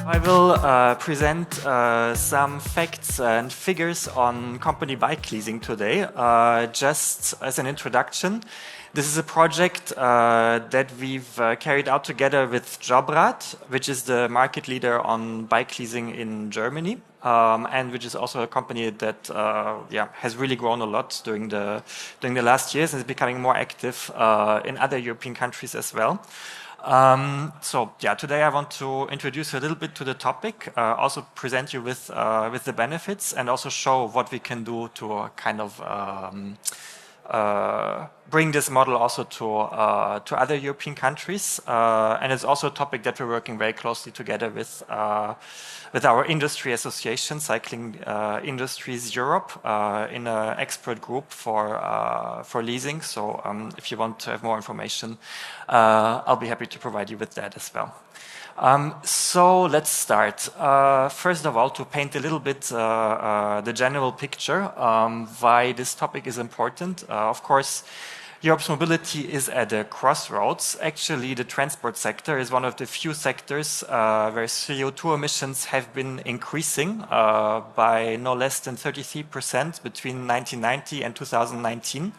I will present some facts and figures on company bike leasing today. Just as an introduction, this is a project that we've carried out together with Jobrad, which is the market leader on bike leasing in Germany, and which is also a company that has really grown a lot during the last years and is becoming more active in other European countries as well. Today I want to introduce you a little bit to the topic, also present you with the benefits, and also show what we can do to kind of bring this model also to other European countries. And it's also a topic that we're working very closely together with our industry association, Cycling Industries Europe, in an expert group for leasing. So if you want to have more information, I'll be happy to provide you with that as well. So let's start. First of all, to paint a little bit the general picture, why this topic is important. Of course, Europe's mobility is at a crossroads. Actually, the transport sector is one of the few sectors where CO2 emissions have been increasing by no less than 33% between 1990 and 2019.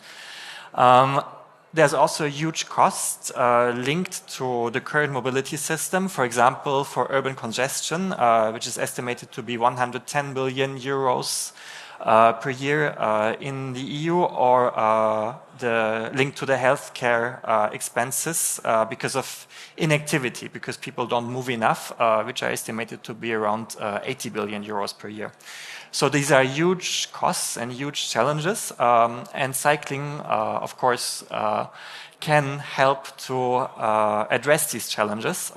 There's also a huge cost linked to the current mobility system. For example, for urban congestion, which is estimated to be 110 billion euros per year in the EU, or the link to the healthcare expenses because of inactivity, because people don't move enough, which are estimated to be around 80 billion euros per year. So these are huge costs and huge challenges, and cycling, of course, can help to address these challenges.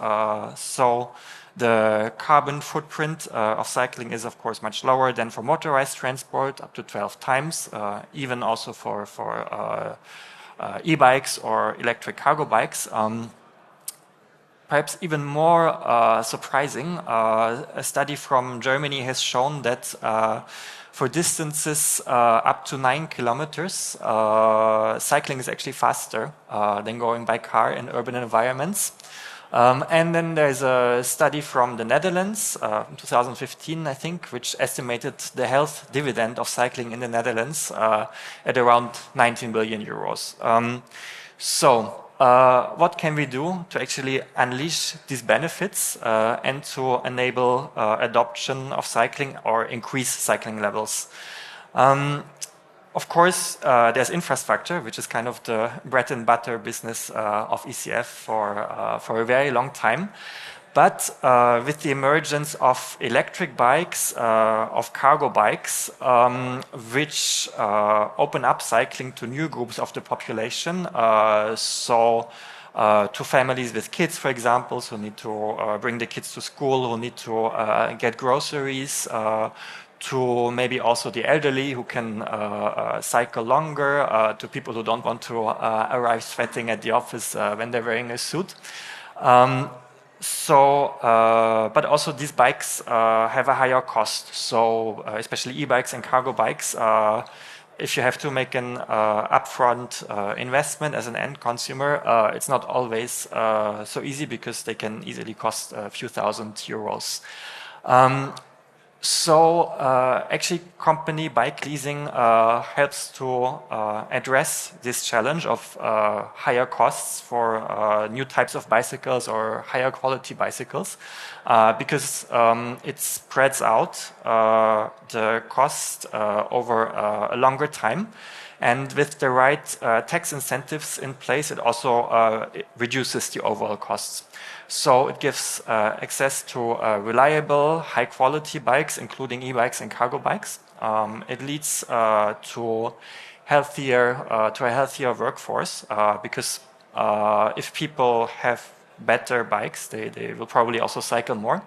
So the carbon footprint of cycling is, of course, much lower than for motorized transport, up to 12 times, even also for e-bikes or electric cargo bikes. Perhaps even more surprising, a study from Germany has shown that for distances up to 9 kilometers, cycling is actually faster than going by car in urban environments. And then there's a study from the Netherlands, 2015, I think, which estimated the health dividend of cycling in the Netherlands at around 19 billion euros. What can we do to actually unleash these benefits and to enable adoption of cycling or increase cycling levels? Of course, there's infrastructure, which is kind of the bread and butter business of ECF for a very long time. But with the emergence of electric bikes, of cargo bikes, which open up cycling to new groups of the population, to families with kids, for example, who need to bring the kids to school, who need to get groceries, to maybe also the elderly who can cycle longer, to people who don't want to arrive sweating at the office when they're wearing a suit. But also these bikes have a higher cost. So especially e-bikes and cargo bikes, if you have to make an upfront investment as an end consumer, it's not always so easy, because they can easily cost a few thousand euros. Actually, company bike leasing helps to address this challenge of higher costs for new types of bicycles or higher quality bicycles, because it spreads out the cost over a longer time. And with the right tax incentives in place, it also reduces the overall costs. So it gives access to reliable, high-quality bikes, including e-bikes and cargo bikes. It leads to a healthier workforce, because if people have better bikes, they will probably also cycle more.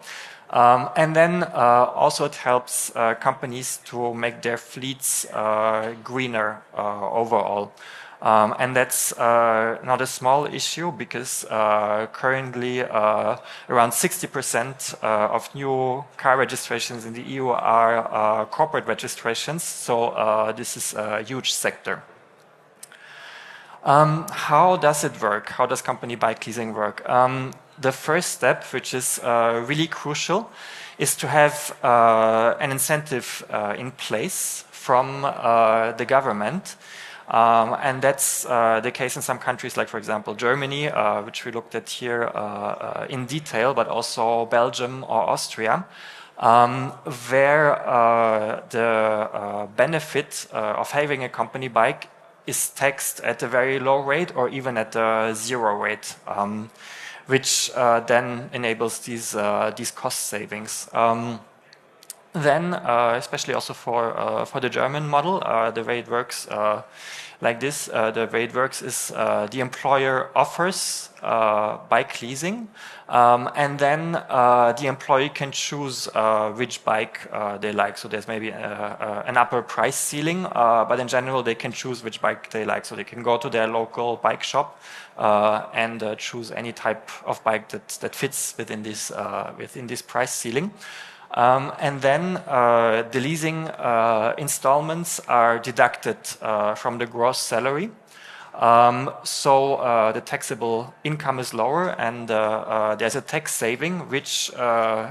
And then also it helps companies to make their fleets greener overall. And that's not a small issue, because currently around 60% of new car registrations in the EU are corporate registrations. So this is a huge sector. How does it work? How does company bike leasing work? the first step, which is really crucial, is to have an incentive in place from the government. And that's the case in some countries, like, for example, Germany, which we looked at here in detail, but also Belgium or Austria, where the benefit of having a company bike is taxed at a very low rate or even at a zero rate, which then enables these cost savings. Then, especially also for the German model, the way it works like this. The way it works is the employer offers bike leasing, and then the employee can choose which bike they like. So there's maybe an upper price ceiling, but in general they can choose which bike they like. So they can go to their local bike shop and choose any type of bike that fits within this price ceiling. And then the leasing installments are deducted from the gross salary. So the taxable income is lower, and there's a tax saving, which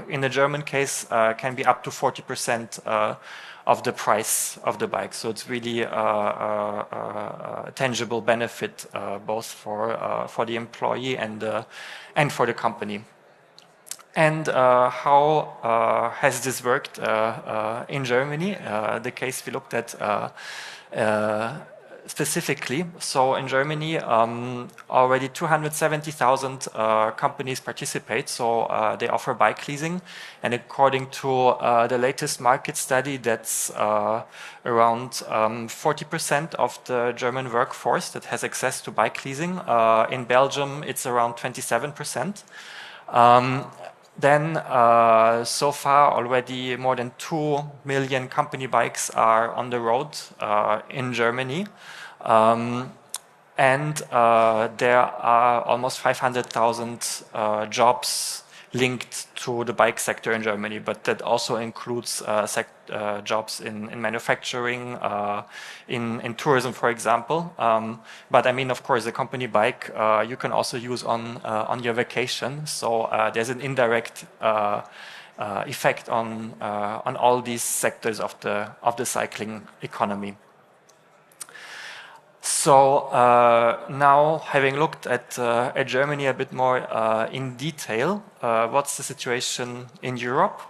in the German case can be up to 40% of the price of the bike. So it's really a tangible benefit both for the employee and for the company. And how has this worked in Germany? The case we looked at specifically. So in Germany, already 270,000 companies participate. So they offer bike leasing. And according to the latest market study, that's around 40% of the German workforce that has access to bike leasing. In Belgium, it's around 27%. Then, so far, already more than 2 million company bikes are on the road in Germany. And there are almost 500,000 jobs linked to the bike sector in Germany, but that also includes jobs in manufacturing, in tourism, for example. But I mean, of course, the company bike you can also use on your vacation. So there's an indirect effect on all these sectors of the cycling economy. So now, having looked at Germany a bit more in detail, what's the situation in Europe?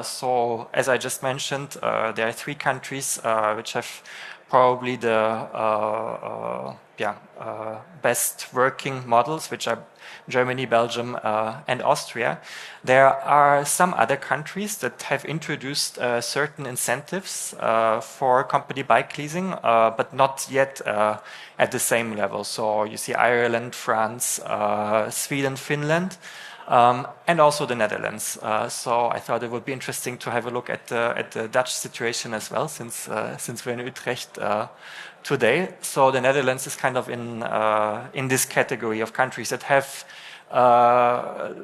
So, as I just mentioned, there are 3 countries which have probably the best working models, which are Germany, Belgium, and Austria. There are some other countries that have introduced certain incentives for company bike leasing, but not yet at the same level. So you see Ireland, France, Sweden, Finland, and also the Netherlands. So I thought it would be interesting to have a look at the Dutch situation as well, since we're in Utrecht today. So the Netherlands is kind of in this category of countries that have,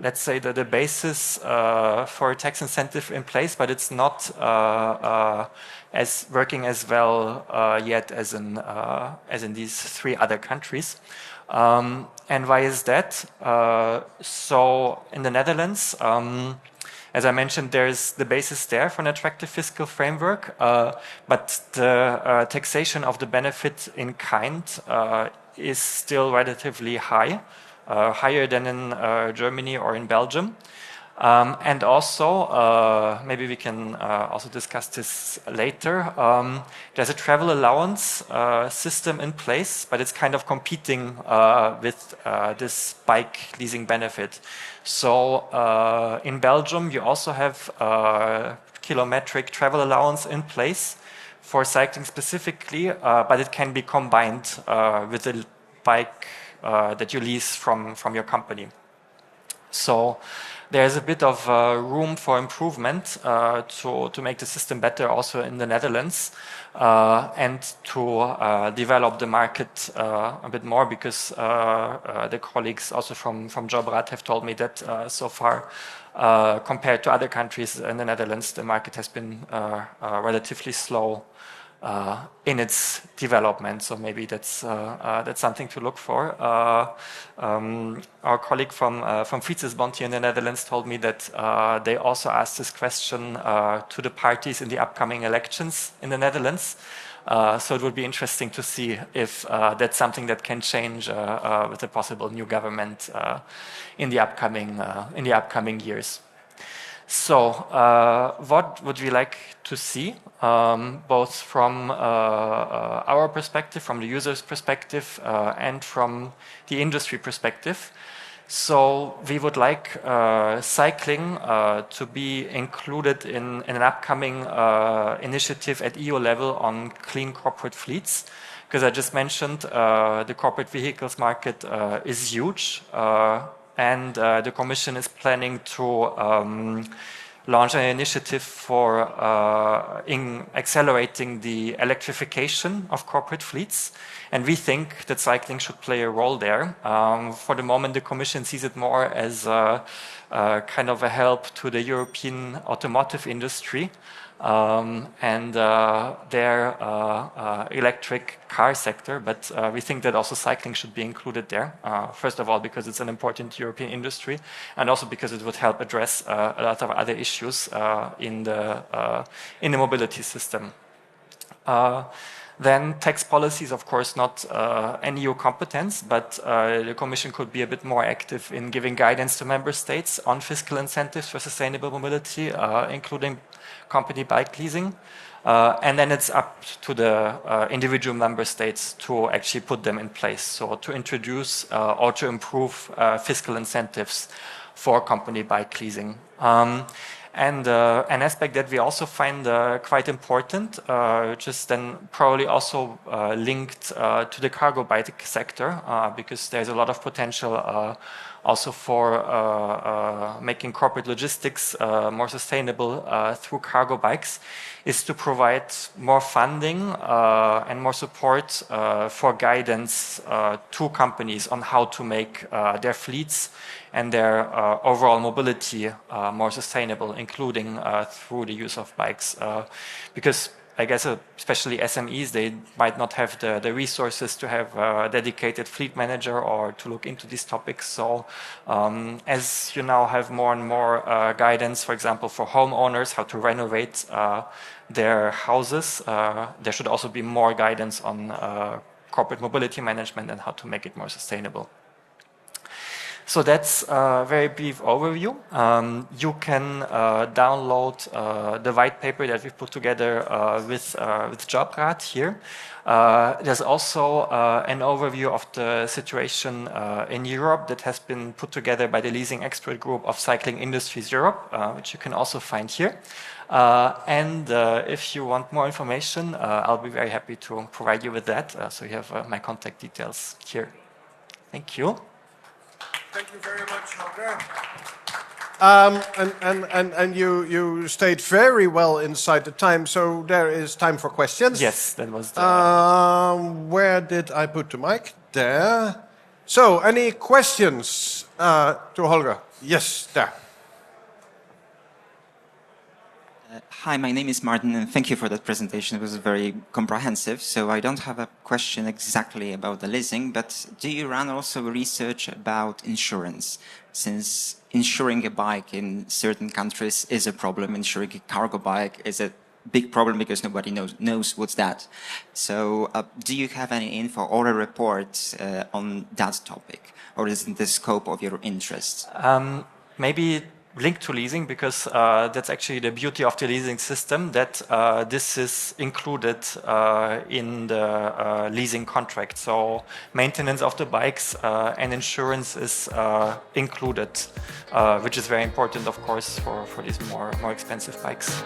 let's say, the basis for a tax incentive in place, but it's not as working as well yet as in these 3 other countries. And why is that? So in the Netherlands, as I mentioned, there's the basis there for an attractive fiscal framework, but the taxation of the benefit in kind is still relatively high, higher than in Germany or in Belgium. And also, maybe we can also discuss this later, there's a travel allowance system in place, but it's kind of competing with this bike leasing benefit. So in Belgium, you also have a kilometric travel allowance in place for cycling specifically, but it can be combined with the bike that you lease from your company. So there's a bit of room for improvement to make the system better also in the Netherlands and to develop the market a bit more, because the colleagues also from Bart have told me that so far, compared to other countries in the Netherlands, the market has been relatively slow in its development. So maybe that's something to look for. Our colleague from Fietsesbond here in the Netherlands told me that they also asked this question to the parties in the upcoming elections in the Netherlands. So it would be interesting to see if that's something that can change with a possible new government in the upcoming years. So what would we like to see, both from our perspective, from the user's perspective, and from the industry perspective? So we would like cycling to be included in an upcoming initiative at EU level on clean corporate fleets. Because I just mentioned the corporate vehicles market is huge, and the Commission is planning to launch an initiative for accelerating the electrification of corporate fleets. And we think that cycling should play a role there. For the moment, the Commission sees it more as kind of a help to the European automotive industry and their electric car sector. But we think that also cycling should be included there. First of all, because it's an important European industry, and also because it would help address a lot of other issues in the mobility system. Then tax policy is, of course, not an EU competence, but the Commission could be a bit more active in giving guidance to member states on fiscal incentives for sustainable mobility, including company bike leasing. And then it's up to the individual member states to actually put them in place. So to introduce or to improve fiscal incentives for company bike leasing. And an aspect that we also find quite important, which is then probably also linked to the cargo bike sector, because there's a lot of potential also for making corporate logistics more sustainable through cargo bikes, is to provide more funding and more support for guidance to companies on how to make their fleets and their overall mobility more sustainable, including through the use of bikes. Because I guess especially SMEs, they might not have the resources to have a dedicated fleet manager or to look into these topics. So as you now have more and more guidance, for example, for homeowners, how to renovate their houses, there should also be more guidance on corporate mobility management and how to make it more sustainable. So that's a very brief overview. You can download the white paper that we've put together with Jobrat here. There's also an overview of the situation in Europe that has been put together by the leasing expert group of Cycling Industries Europe, which you can also find here. And if you want more information, I'll be very happy to provide you with that. So you have my contact details here. Thank you. Thank you very much, Holger. And you stayed very well inside the time, so there is time for questions. Yes, that was the... Where did I put the mic? There. So, any questions to Holger? Yes, there. Hi, my name is Martin, and thank you for that presentation. It was very comprehensive. So I don't have a question exactly about the leasing, but do you run also research about insurance? Since insuring a bike in certain countries is a problem, insuring a cargo bike is a big problem because nobody knows what's that. So do you have any info or a report on that topic, or is it the scope of your interest? Maybe linked to leasing, because that's actually the beauty of the leasing system, that this is included in the leasing contract. So maintenance of the bikes and insurance is included, which is very important, of course, for these more expensive bikes.